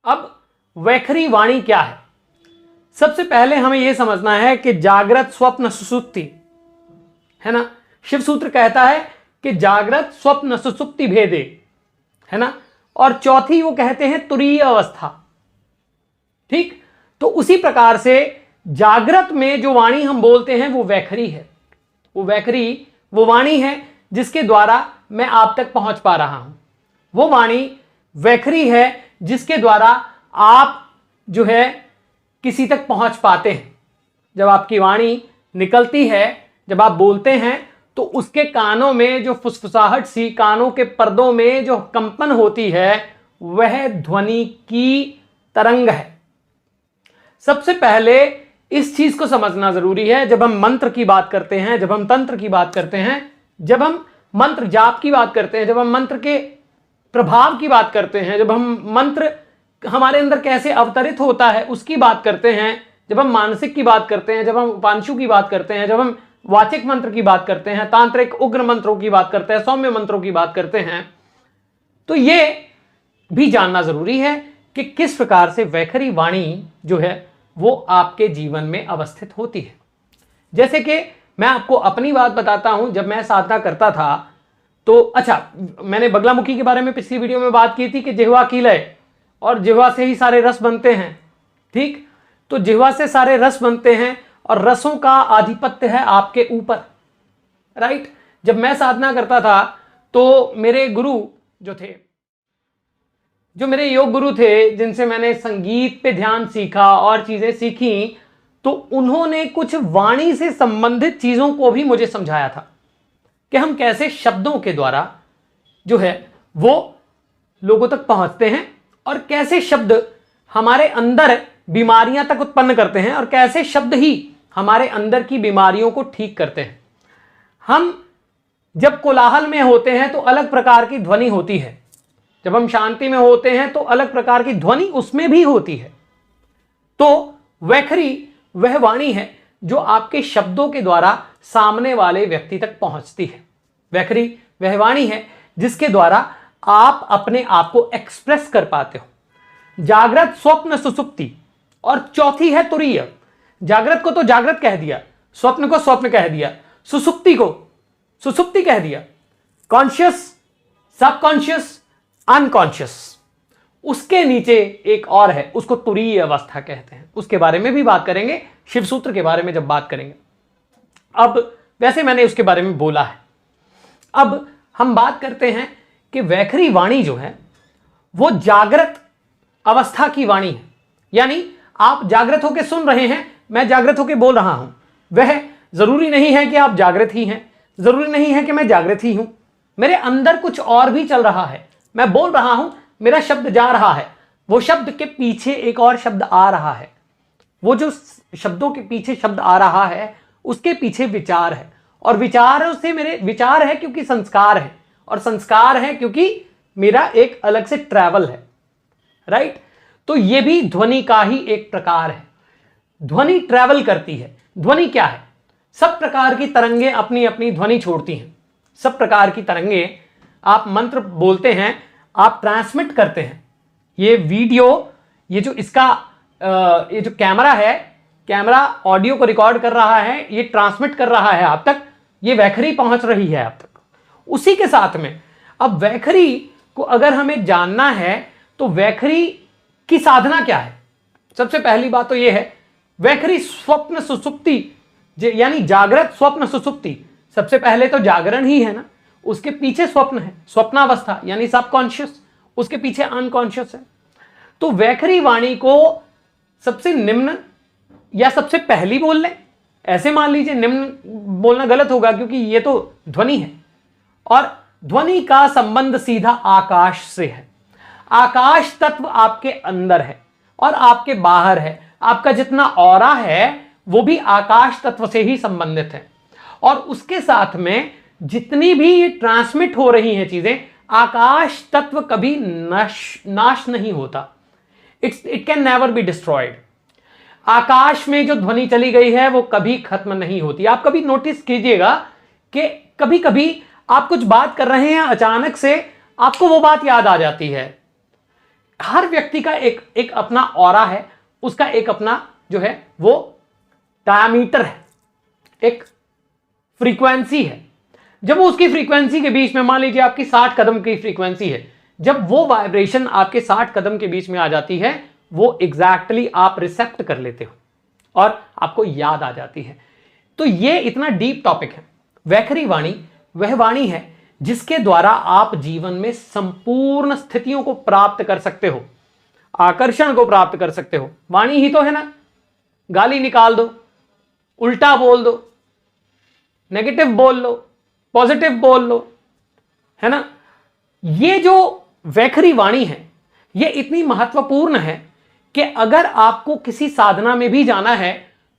अब वैखरी वाणी क्या है? सबसे पहले हमें यह समझना है कि जागृत, स्वप्न, सुषुप्ति है ना। शिव सूत्र कहता है कि जागृत, स्वप्न, सुषुप्ति भेदे, है ना। और चौथी वो कहते हैं तुरीय अवस्था। ठीक, तो उसी प्रकार से जागृत में जो वाणी हम बोलते हैं वो वैखरी है। वो वैखरी वो वाणी है जिसके द्वारा मैं आप तक पहुंच पा रहा हूं। वो वाणी वैखरी है जिसके द्वारा आप जो है किसी तक पहुंच पाते हैं। जब आपकी वाणी निकलती है, जब आप बोलते हैं, तो उसके कानों में जो फुसफुसाहट सी, कानों के पर्दों में जो कंपन होती है, वह ध्वनि की तरंग है। सबसे पहले इस चीज को समझना जरूरी है। जब हम मंत्र की बात करते हैं, जब हम तंत्र की बात करते हैं, जब हम मंत्र जाप की बात करते हैं, जब हम मंत्र के प्रभाव की बात करते हैं, जब हम मंत्र हमारे अंदर कैसे अवतरित होता है उसकी बात करते हैं, जब हम मानसिक की बात करते हैं, जब हम उपांशु की बात करते हैं, जब हम वाचिक मंत्र की बात करते हैं, तांत्रिक उग्र मंत्रों की बात करते हैं, सौम्य मंत्रों की बात करते हैं, तो ये भी जानना जरूरी है कि किस प्रकार से वैखरी वाणी जो है वो आपके जीवन में अवस्थित होती है। जैसे कि मैं आपको अपनी बात बताता हूं। जब मैं साधना करता था तो अच्छा, मैंने बगलामुखी के बारे में पिछली वीडियो में बात की थी कि जिह्वा की लय, और जिह्वा से ही सारे रस बनते हैं। ठीक, तो जिह्वा से सारे रस बनते हैं और रसों का आधिपत्य है आपके ऊपर। राइट, जब मैं साधना करता था तो मेरे गुरु जो थे, जो मेरे योग गुरु थे, जिनसे मैंने संगीत पे ध्यान सीखा और चीजें सीखी, तो उन्होंने कुछ वाणी से संबंधित चीजों को भी मुझे समझाया था कि हम कैसे शब्दों के द्वारा जो है वो लोगों तक पहुंचते हैं, और कैसे शब्द हमारे अंदर बीमारियां तक उत्पन्न करते हैं, और कैसे शब्द ही हमारे अंदर की बीमारियों को ठीक करते हैं। हम जब कोलाहल में होते हैं तो अलग प्रकार की ध्वनि होती है, जब हम शांति में होते हैं तो अलग प्रकार की ध्वनि उसमें भी होती है। तो वैखरी वह वाणी है जो आपके शब्दों के द्वारा सामने वाले व्यक्ति तक पहुंचती है। वैखरी वह वाणी है जिसके द्वारा आप अपने आप को एक्सप्रेस कर पाते हो। जागृत, स्वप्न, सुषुप्ति, और चौथी है तुरीय। जागृत को तो जागृत कह दिया, स्वप्न को स्वप्न कह दिया, सुषुप्ति को सुषुप्ति कह दिया, कॉन्शियस, सबकॉन्शियस, अनकॉन्शियस। उसके नीचे एक और है, उसको तुरीय अवस्था कहते हैं। उसके बारे में भी बात करेंगे, शिव सूत्र के बारे में जब बात करेंगे। अब वैसे मैंने उसके बारे में बोला है। अब हम बात करते हैं कि वैखरी वाणी जो है वो जागृत अवस्था की वाणी है। यानी आप जागृत होकर सुन रहे हैं, मैं जागृत होकर बोल रहा हूं। वह जरूरी नहीं है कि आप जागृत ही हैं, जरूरी नहीं है कि मैं जागृत ही हूं। मेरे अंदर कुछ और भी चल रहा है। मैं बोल रहा हूं, मेरा शब्द जा रहा है, वो शब्द के पीछे एक और शब्द आ रहा है। वो जो शब्दों के पीछे शब्द आ रहा है उसके पीछे विचार है, और विचार से मेरे विचार है क्योंकि संस्कार है, और संस्कार है क्योंकि मेरा एक अलग से ट्रैवल है। राइट, तो ये भी ध्वनि का ही एक प्रकार है। ध्वनि ट्रैवल करती है। ध्वनि क्या है? सब प्रकार की तरंगे अपनी अपनी ध्वनि छोड़ती हैं। सब प्रकार की तरंगे, आप मंत्र बोलते हैं, आप ट्रांसमिट करते हैं। ये वीडियो, ये जो इसका ये जो कैमरा है, कैमरा ऑडियो को रिकॉर्ड कर रहा है, ये ट्रांसमिट कर रहा है आप तक, ये वैखरी पहुंच रही है आप तक। उसी के साथ में अब वैखरी को अगर हमें जानना है तो वैखरी की साधना क्या है? सबसे पहली बात तो ये है, वैखरी स्वप्न सुषुप्ति, यानी जागृत, स्वप्न, सुषुप्ति। सबसे पहले तो जागरण ही है ना, उसके पीछे स्वप्न है, स्वप्नावस्था यानी सबकॉन्शियस, उसके पीछे अनकॉन्शियस है। तो वैखरी वाणी को सबसे निम्न या सबसे पहली बोल लें, ऐसे मान लीजिए। निम्न बोलना गलत होगा क्योंकि ये तो ध्वनि है, और ध्वनि का संबंध सीधा आकाश से है। आकाश तत्व आपके अंदर है और आपके बाहर है। आपका जितना ऑरा है वो भी आकाश तत्व से ही संबंधित है, और उसके साथ में जितनी भी ये ट्रांसमिट हो रही हैं चीजें, आकाश तत्व कभी नाश नहीं होता। It can never be destroyed. आकाश में जो ध्वनि चली गई है वो कभी खत्म नहीं होती। आप कभी नोटिस कीजिएगा कि कभी कभी आप कुछ बात कर रहे हैं, अचानक से आपको वो बात याद आ जाती है। हर व्यक्ति का एक एक अपना ऑरा है, उसका एक अपना जो है वो डायमीटर है, एक फ्रीक्वेंसी है। जब वो उसकी फ्रीक्वेंसी के बीच में, मान लीजिए आपकी 60 कदम की फ्रीक्वेंसी है, जब वो वाइब्रेशन आपके 60 कदम के बीच में आ जाती है, वो एग्जैक्टली आप रिसेप्ट कर लेते हो और आपको याद आ जाती है। तो ये इतना डीप टॉपिक है। वैखरी वाणी वह वाणी है जिसके द्वारा आप जीवन में संपूर्ण स्थितियों को प्राप्त कर सकते हो, आकर्षण को प्राप्त कर सकते हो। वाणी ही तो है ना। गाली निकाल दो, उल्टा बोल दो, नेगेटिव बोल लो, पॉजिटिव बोल लो, है ना। ये जो वैखरी वाणी है ये इतनी महत्वपूर्ण है कि अगर आपको किसी साधना में भी जाना है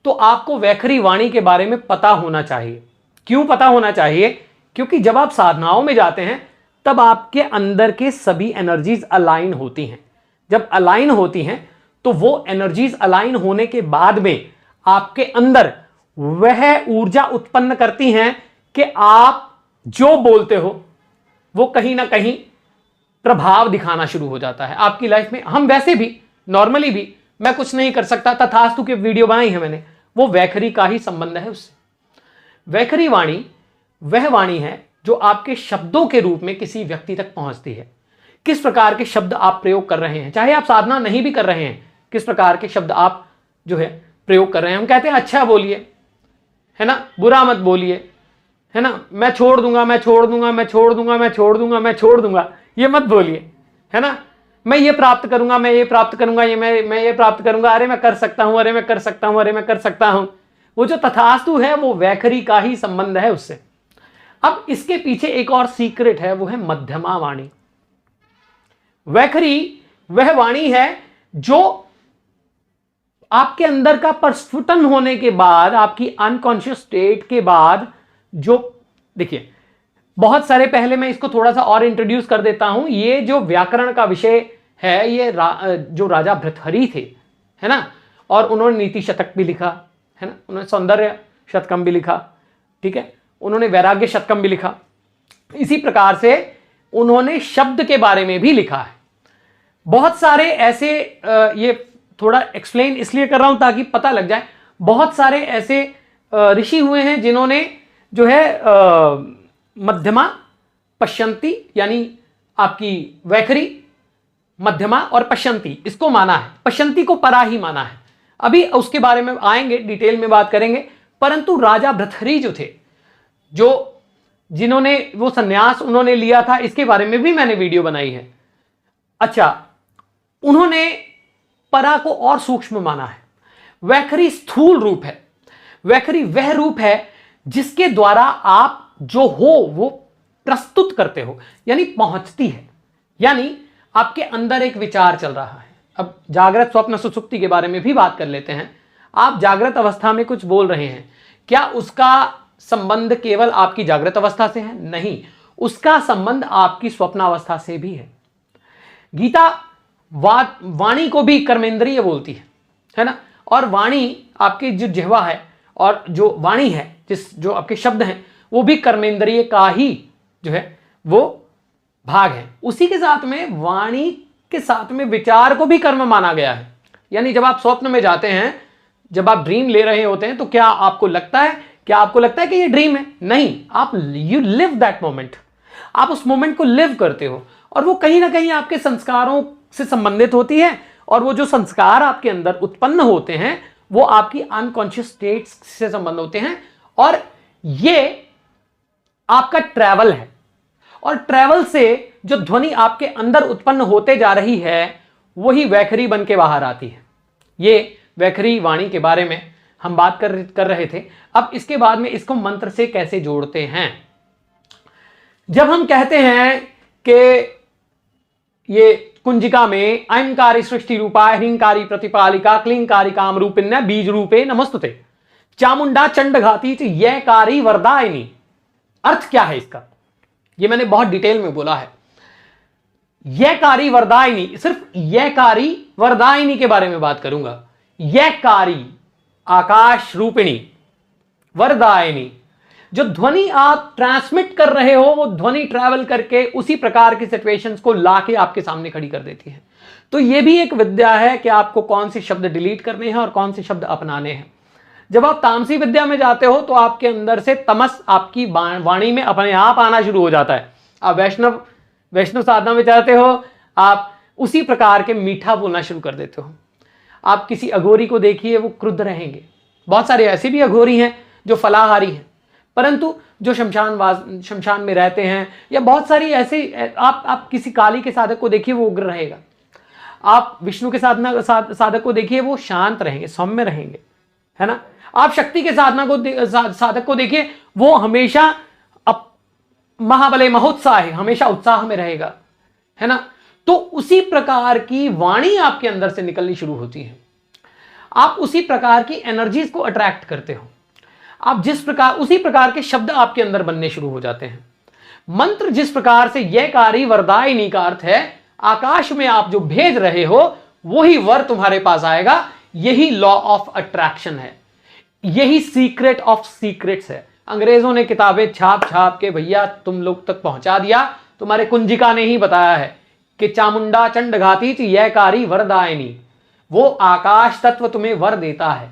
तो आपको वैखरी वाणी के बारे में पता होना चाहिए। क्यों पता होना चाहिए? क्योंकि जब आप साधनाओं में जाते हैं तब आपके अंदर के सभी एनर्जीज अलाइन होती हैं। जब अलाइन होती हैं तो वो एनर्जीज अलाइन होने के बाद में आपके अंदर वह ऊर्जा उत्पन्न करती हैं कि आप जो बोलते हो वो कहीं ना कहीं प्रभाव दिखाना शुरू हो जाता है आपकी लाइफ में। हम वैसे भी नॉर्मली भी, मैं कुछ नहीं कर सकता, तथास्तु की वीडियो बनाई है मैंने, वो वैखरी का ही संबंध है उससे। वैखरी वाणी वह वाणी है जो आपके शब्दों के रूप में किसी व्यक्ति तक पहुंचती है। किस प्रकार के शब्द आप प्रयोग कर रहे हैं, चाहे आप साधना नहीं भी कर रहे हैं, किस प्रकार के शब्द आप जो है प्रयोग कर रहे हैं। हम कहते हैं अच्छा बोलिए, है ना, बुरा मत बोलिए, है ना, मैं छोड़ दूंगा, मैं छोड़ दूंगा, मैं छोड़ दूंगा, मैं छोड़ दूंगा, मैं छोड़ दूंगा, ये मत बोलिए, है ना। मैं ये प्राप्त करूंगा, मैं ये प्राप्त करूंगा, ये मैं ये प्राप्त करूंगा, अरे मैं कर सकता हूं, अरे मैं कर सकता हूं, अरे मैं कर सकता हूं। वो जो तथास्तु है वो वैखरी का ही संबंध है उससे। अब इसके पीछे एक और सीक्रेट है, वो है मध्यमा वाणी। वैखरी वह वाणी है जो आपके अंदर का प्रस्फुटन होने के बाद, आपकी अनकॉन्शियस स्टेट के बाद, जो देखिए बहुत सारे, पहले मैं इसको थोड़ा सा और इंट्रोड्यूस कर देता हूं। ये जो व्याकरण का विषय है, ये जो राजा भृतहरि थे, है ना, और उन्होंने नीति शतक भी लिखा, है ना, उन्होंने सौंदर्य शतकम भी लिखा, ठीक है, उन्होंने वैराग्य शतकम भी लिखा। इसी प्रकार से उन्होंने शब्द के बारे में भी लिखा है। बहुत सारे ऐसे ये थोड़ा एक्सप्लेन इसलिए कर रहा हूं ताकि पता लग जाए। बहुत सारे ऐसे ऋषि हुए हैं जिन्होंने जो है मध्यमा, पश्यंती, यानी आपकी वैखरी, मध्यमा और पश्यंती, इसको माना है। पश्यंती को परा ही माना है। अभी उसके बारे में आएंगे, डिटेल में बात करेंगे। परंतु राजा भृतहरि जो थे, जो जिन्होंने वो सन्यास उन्होंने लिया था, इसके बारे में भी मैंने वीडियो बनाई है। अच्छा, उन्होंने परा को और सूक्ष्म माना है। वैखरी स्थूल रूप है। वैखरी वह रूप है जिसके द्वारा आप जो हो वो प्रस्तुत करते हो, यानी पहुंचती है। यानी आपके अंदर एक विचार चल रहा है। अब जागृत, स्वप्न, सुषुप्ति के बारे में भी बात कर लेते हैं। आप जागृत अवस्था में कुछ बोल रहे हैं, क्या उसका संबंध केवल आपकी जागृत अवस्था से है? नहीं, उसका संबंध आपकी स्वप्नावस्था से भी है। गीता वाणी को भी कर्मेंद्रिय बोलती है ना। और वाणी आपकी जो जिह्वा है और जो वाणी है, जो आपके शब्द हैं, वो भी कर्मेंद्रिय का ही जो है वो भाग है। उसी के साथ में वाणी के साथ में विचार को भी कर्म माना गया है। यानी जब आप स्वप्न में जाते हैं, जब आप ड्रीम ले रहे होते हैं, तो क्या आपको लगता है कि ये ड्रीम है? नहीं, आप यू लिव दैट मोमेंट। आप उस मोमेंट को लिव करते हो और वो कहीं ना कहीं आपके संस्कारों से संबंधित होती है। और वो जो संस्कार आपके अंदर उत्पन्न होते हैं वो आपकी अनकॉन्शियस स्टेट से संबंध होते हैं। और ये आपका ट्रैवल है। और ट्रैवल से जो ध्वनि आपके अंदर उत्पन्न होते जा रही है वही वैखरी बन के बाहर आती है। ये वैखरी वाणी के बारे में हम बात कर रहे थे। अब इसके बाद में इसको मंत्र से कैसे जोड़ते हैं। जब हम कहते हैं कि ये कुंजिका में ऐंकारी सृष्टि रूपाय ह्रींकारी प्रतिपालिका क्लींकारी काम रूपिण्य बीज रूपे नमस्तुते चामुंडा चंडघाती यकारी वरदायिनी। अर्थ क्या है इसका, ये मैंने बहुत डिटेल में बोला है। यकारी वरदायिनी, सिर्फ यकारी वरदायिनी के बारे में बात करूंगा। यकारी आकाश रूपिणी, वरदायिनी, जो ध्वनि आप ट्रांसमिट कर रहे हो वो ध्वनि ट्रैवल करके उसी प्रकार की सिचुएशंस को लाके आपके सामने खड़ी कर देती है। तो ये भी एक विद्या है कि आपको कौन से शब्द डिलीट करने हैं और कौन से शब्द अपनाने हैं। जब आप तामसी विद्या में जाते हो तो आपके अंदर से तमस आपकी वाणी में अपने आप आना शुरू हो जाता है। आप वैष्णव साधना में जाते हो, आप उसी प्रकार के मीठा बोलना शुरू कर देते हो। आप किसी अघोरी को देखिए, वो क्रुद्ध रहेंगे। बहुत सारे ऐसे भी अघोरी हैं जो फलाहारी हैं, परंतु जो शमशान में रहते हैं, या बहुत सारी ऐसे आप किसी काली के साधक को देखिए, वो उग्र रहेगा। आप विष्णु के साधक को देखिए, वो शांत रहेंगे, सौम्य रहेंगे, है ना। आप शक्ति के साधक को देखिए, वो हमेशा महाबले महोत्साह है, हमेशा उत्साह में रहेगा, है ना। तो उसी प्रकार की वाणी आपके अंदर से निकलनी शुरू होती है। आप उसी प्रकार की एनर्जीज को अट्रैक्ट करते हो। आप उसी प्रकार के शब्द आपके अंदर बनने शुरू हो जाते हैं। मंत्र जिस प्रकार से यह कारी वरदायिनी का अर्थ है, आकाश में आप जो भेज रहे हो वही वर तुम्हारे पास आएगा। यही लॉ ऑफ अट्रैक्शन है, यही सीक्रेट ऑफ सीक्रेट्स है। अंग्रेजों ने किताबें छाप छाप के भैया तुम लोग तक पहुंचा दिया। तुम्हारे कुंजिका ने ही बताया है कि चामुंडा चंडघाती यह कारी वरदायिनी, वो आकाश तत्व तुम्हें वर देता है।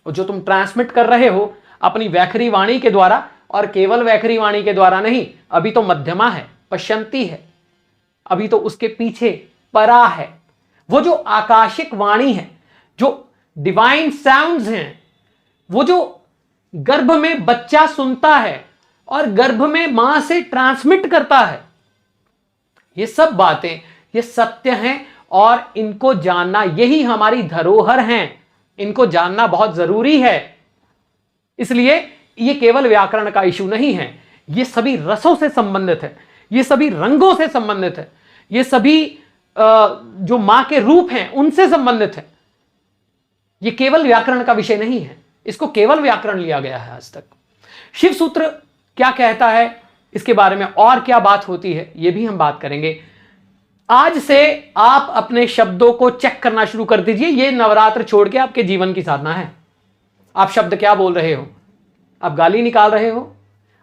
और जो तुम ट्रांसमिट कर रहे हो अपनी वैखरी वाणी के द्वारा, और केवल वैखरी वाणी के द्वारा नहीं, अभी तो मध्यमा है, पश्यंती है, अभी तो उसके पीछे परा है। वो जो आकाशिक वाणी है, जो डिवाइन साउंड्स हैं, वो जो गर्भ में बच्चा सुनता है और गर्भ में मां से ट्रांसमिट करता है, ये सब बातें ये सत्य हैं और इनको जानना, यही हमारी धरोहर हैं। इनको जानना बहुत जरूरी है। इसलिए ये केवल व्याकरण का इशू नहीं है, ये सभी रसों से संबंधित है, ये सभी रंगों से संबंधित है, ये सभी जो मां के रूप हैं उनसे संबंधित है। ये केवल व्याकरण का विषय नहीं है, इसको केवल व्याकरण लिया गया है आज तक। शिव सूत्र क्या कहता है, इसके बारे में और क्या बात होती है, ये भी हम बात करेंगे। आज से आप अपने शब्दों को चेक करना शुरू कर दीजिए। ये नवरात्र छोड़ के आपके जीवन की साधना है। आप शब्द क्या बोल रहे हो? आप गाली निकाल रहे हो?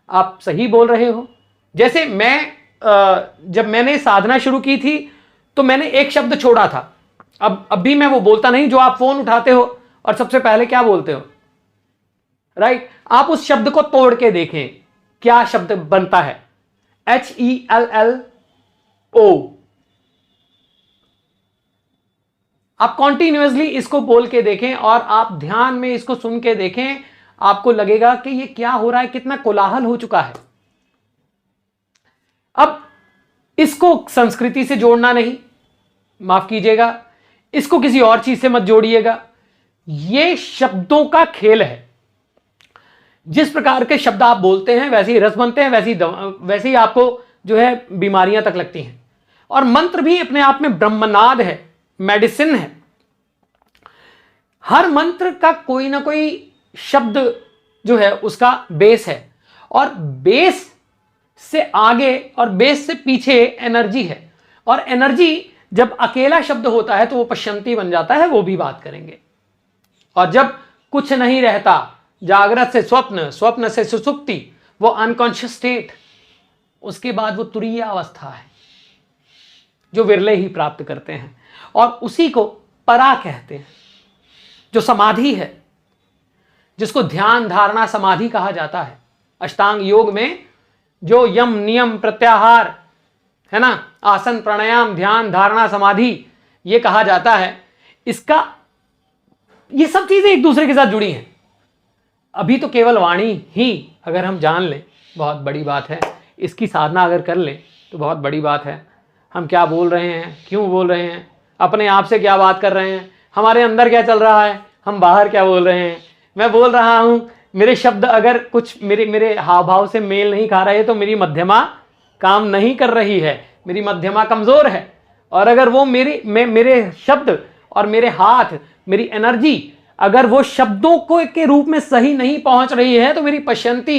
आप सही बोल रहे हो? जैसे जब मैंने साधना शुरू की थी तो मैंने एक शब्द छोड़ा था। अब भी मैं वो बोलता नहीं जो आप फोन उठाते हो और सबसे पहले क्या बोलते हो, राइट? आप उस शब्द को तोड़ के देखें, क्या शब्द बनता है? HELLO। आप कॉन्टिन्यूअसली इसको बोल के देखें और आप ध्यान में इसको सुन के देखें, आपको लगेगा कि ये क्या हो रहा है, कितना कोलाहल हो चुका है। अब इसको संस्कृति से जोड़ना नहीं, माफ कीजिएगा, इसको किसी और चीज से मत जोड़िएगा। ये शब्दों का खेल है। जिस प्रकार के शब्द आप बोलते हैं वैसे ही रस बनते हैं, वैसे ही आपको जो है बीमारियां तक लगती हैं। और मंत्र भी अपने आप में ब्रह्मनाद है, मेडिसिन है। हर मंत्र का कोई ना कोई शब्द जो है उसका बेस है, और बेस से आगे और बेस से पीछे एनर्जी है। और एनर्जी जब अकेला शब्द होता है तो वो पश्यंती बन जाता है, वो भी बात करेंगे। और जब कुछ नहीं रहता, जागृत से स्वप्न, स्वप्न से सुसुप्ति, वो अनकॉन्शियस स्टेट, उसके बाद वो तुरीय अवस्था है जो विरले ही प्राप्त करते हैं। और उसी को परा कहते हैं, जो समाधि है, जिसको ध्यान धारणा समाधि कहा जाता है। अष्टांग योग में जो यम नियम प्रत्याहार है ना, आसन प्राणायाम ध्यान धारणा समाधि ये कहा जाता है, इसका ये सब चीजें एक दूसरे के साथ जुड़ी हैं। अभी तो केवल वाणी ही अगर हम जान लें बहुत बड़ी बात है, इसकी साधना अगर कर लें तो बहुत बड़ी बात है। हम क्या बोल रहे हैं, क्यों बोल रहे हैं, अपने आप से क्या बात कर रहे हैं, हमारे अंदर क्या चल रहा है, हम बाहर क्या बोल रहे हैं। मैं बोल रहा हूं, मेरे शब्द अगर कुछ मेरे हाव भाव से मेल नहीं खा रहे तो मेरी मध्यमा काम नहीं कर रही है, मेरी मध्यमा कमजोर है। और अगर वो मेरे शब्द और मेरे हाथ, मेरी एनर्जी अगर वो शब्दों को के रूप में सही नहीं पहुंच रही है तो मेरी पश्यंती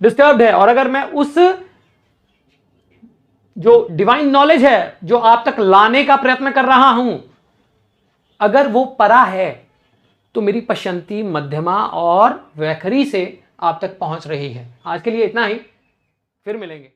डिस्टर्ब्ड है। और अगर मैं उस जो डिवाइन नॉलेज है जो आप तक लाने का प्रयत्न कर रहा हूं, अगर वो परा है तो मेरी पश्यंती मध्यमा और वैखरी से आप तक पहुंच रही है। आज के लिए इतना ही, फिर मिलेंगे।